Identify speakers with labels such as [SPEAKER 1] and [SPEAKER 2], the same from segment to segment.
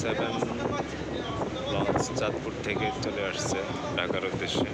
[SPEAKER 1] 7 launch Chandpur থেকে চলে আসছে ঢাকার উদ্দেশ্যে।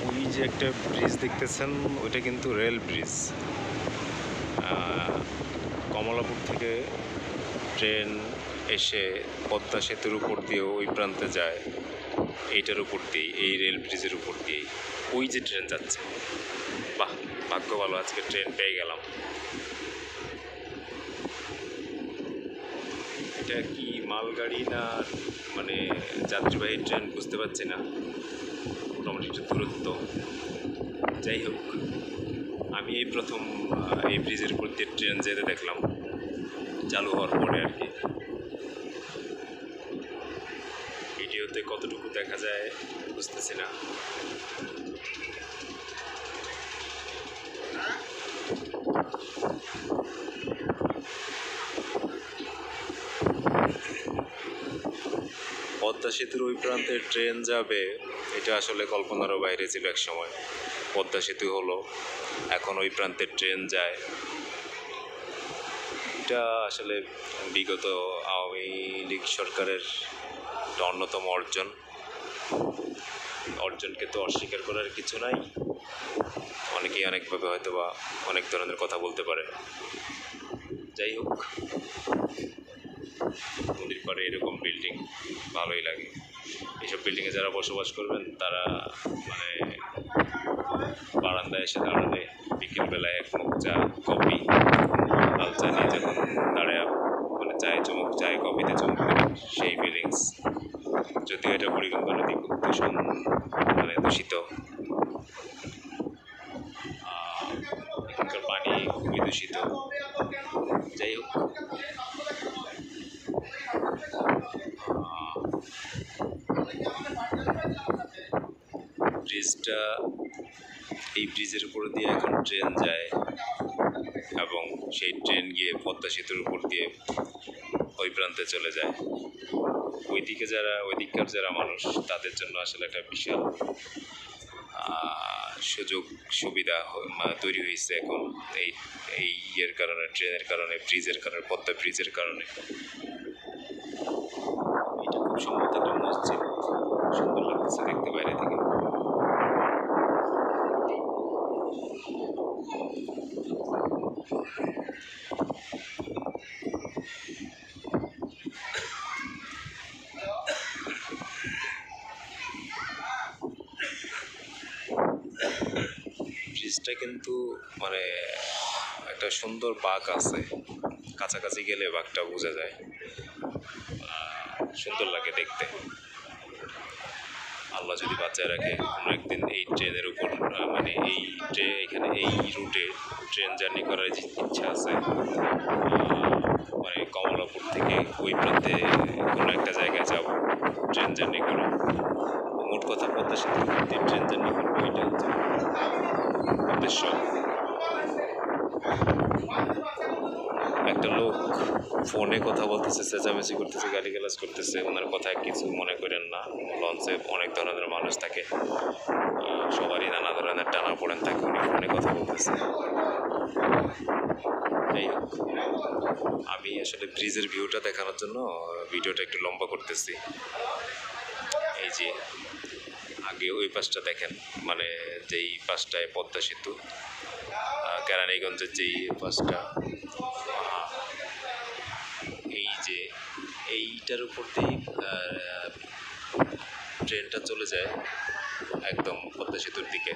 [SPEAKER 1] ওই যে একটা ব্রিজ দেখতেছেন, ওইটা কিন্তু রেল ব্রিজ। কমলাপুর থেকে ট্রেন এসে পদ্মা সেতুর উপর দিয়ে ওই প্রান্তে যায়, এইটার উপর দিয়ে, এই রেল ব্রিজের উপর দিয়ে ওই যে ট্রেন যাচ্ছে। বাহ, ভাগ্য ভালো, আজকে ট্রেন পেয়ে গেলাম। এটা কি মালগাড়ি না মানে যাত্রীবাহী ট্রেন বুঝতে পারছি না, মোটামুটি একটু দূরত্ব। যাই হোক, আমি এই প্রথম এই ব্রিজের উপর দিয়ে ট্রেন যেতে দেখলাম চালু হওয়ার পরে আর কি। ভিডিওতে কতটুকু দেখা যায় বুঝতেছি না। পদ্মা সেতুর ওই প্রান্তে ট্রেন যাবে, এটা আসলে কল্পনারও বাইরে ছিল এক সময়। পদ্মা সেতু হলো, এখন ওই প্রান্তে ট্রেন যায়। এটা আসলে বিগত আওয়ামী লীগ সরকারের একটা অন্যতম অর্জনকে তো অস্বীকার করার কিছু নাই। অনেকেই অনেকভাবে হয়তো বা অনেক ধরনের কথা বলতে পারে। যাই হোক, নদীর পাড়ে এরকম বিল্ডিং ভালোই লাগে। এইসব বিল্ডিংয়ে যারা বসবাস করবেন তারা মানে বারান্দায় এসে দাঁড়ালে বিকেলবেলায় এক মুখ চা, কফি, লাল চা নিয়ে যখন দাঁড়ায় মানে চায়ে কফিতে চমক দেবেন, সেই ফিলিংস। যদিও এটা বুড়িগঙ্গা নদী খুব দূষিত, এখানকার পানি খুবই দূষিত। যাই হোক, ব্রিজটা, এই ব্রিজের উপর দিয়ে এখন ট্রেন যায় এবং সেই ট্রেন গিয়ে পদ্মা সেতুর উপর দিয়ে ওই প্রান্তে চলে যায়। ওইদিককার যারা মানুষ, তাদের জন্য আসলে একটা বিশাল সুযোগ সুবিধা তৈরি হয়েছে এখন এই ইয়ের কারণে, ট্রেনের কারণে, ব্রিজের কারণে, পদ্মা ব্রিজের কারণে। এটা খুব সম্ভবত একটা মসজিদ, সুন্দর লাগতেছে দেখতে বাইরে থেকে। ব্রিজটা কিন্তু মানে একটা সুন্দর বাঁক আছে, কাছাকাছি গেলে বাঁকটা বোঝা যায়, সুন্দর লাগে দেখতে। আল্লাহ যদি বাঁচায় রাখে, কোনো একদিন এই ট্রেনের উপর মানে এখানে এই রুটে ট্রেন জার্নি করার ইচ্ছা আছে। মানে কমলাপুর থেকে ওই প্রান্তে কোনো একটা জায়গায় যাব ট্রেন জার্নি করে। মোট কথা পদ্মা সেতুর মধ্যে ট্রেন জার্নি করবো, এটা হচ্ছে উদ্দেশ্য। একটা লোক ফোনে কথা বলতেছে, চেঁচামেচি করতেছে, গালিগালাজ করতেছে। ওনার কথায় কিছু মনে করেন না। লঞ্চে অনেক ধরনের মানুষ থাকে, সবারই নানা ধরনের টানা পড়েন থাকে। উনি ফোনে কথা বলতেছে। যাই হোক, আমি আসলে ব্রিজের ভিউটা দেখানোর জন্য ভিডিওটা একটু লম্বা করতেছি। এই যে আগে ওই পাশটা দেখেন, মানে যেই পাশটায় পদ্মা সেতু, কেরানীগঞ্জের যেই পাশটা, এই যে এইটার উপর দিয়েই ট্রেনটা চলে যায় একদম পদ্মা সেতুর দিকে,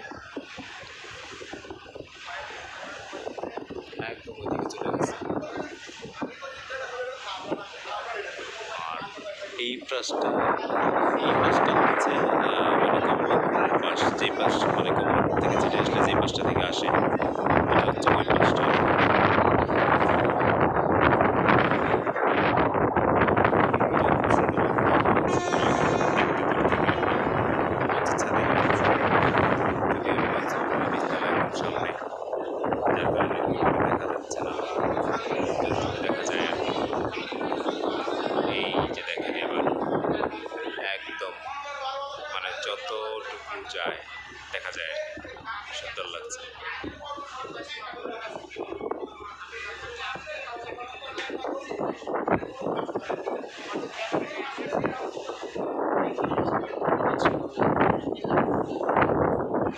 [SPEAKER 1] একদম ওইদিকে চলে গেছে। আর এই পাশটা হচ্ছে মানে কমলাপুরের পাশ, যে পাশ মানে কমলাপুর থেকে যেটা আসলে যে পাশটা থেকে আসে, এটা হচ্ছে ওই পাশটা।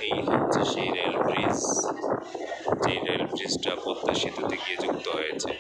[SPEAKER 1] এই হচ্ছে সেই রেল ব্রিজ, যে রেল ব্রিজটা পদ্মা সেতুতে গিয়ে যুক্ত হয়েছে।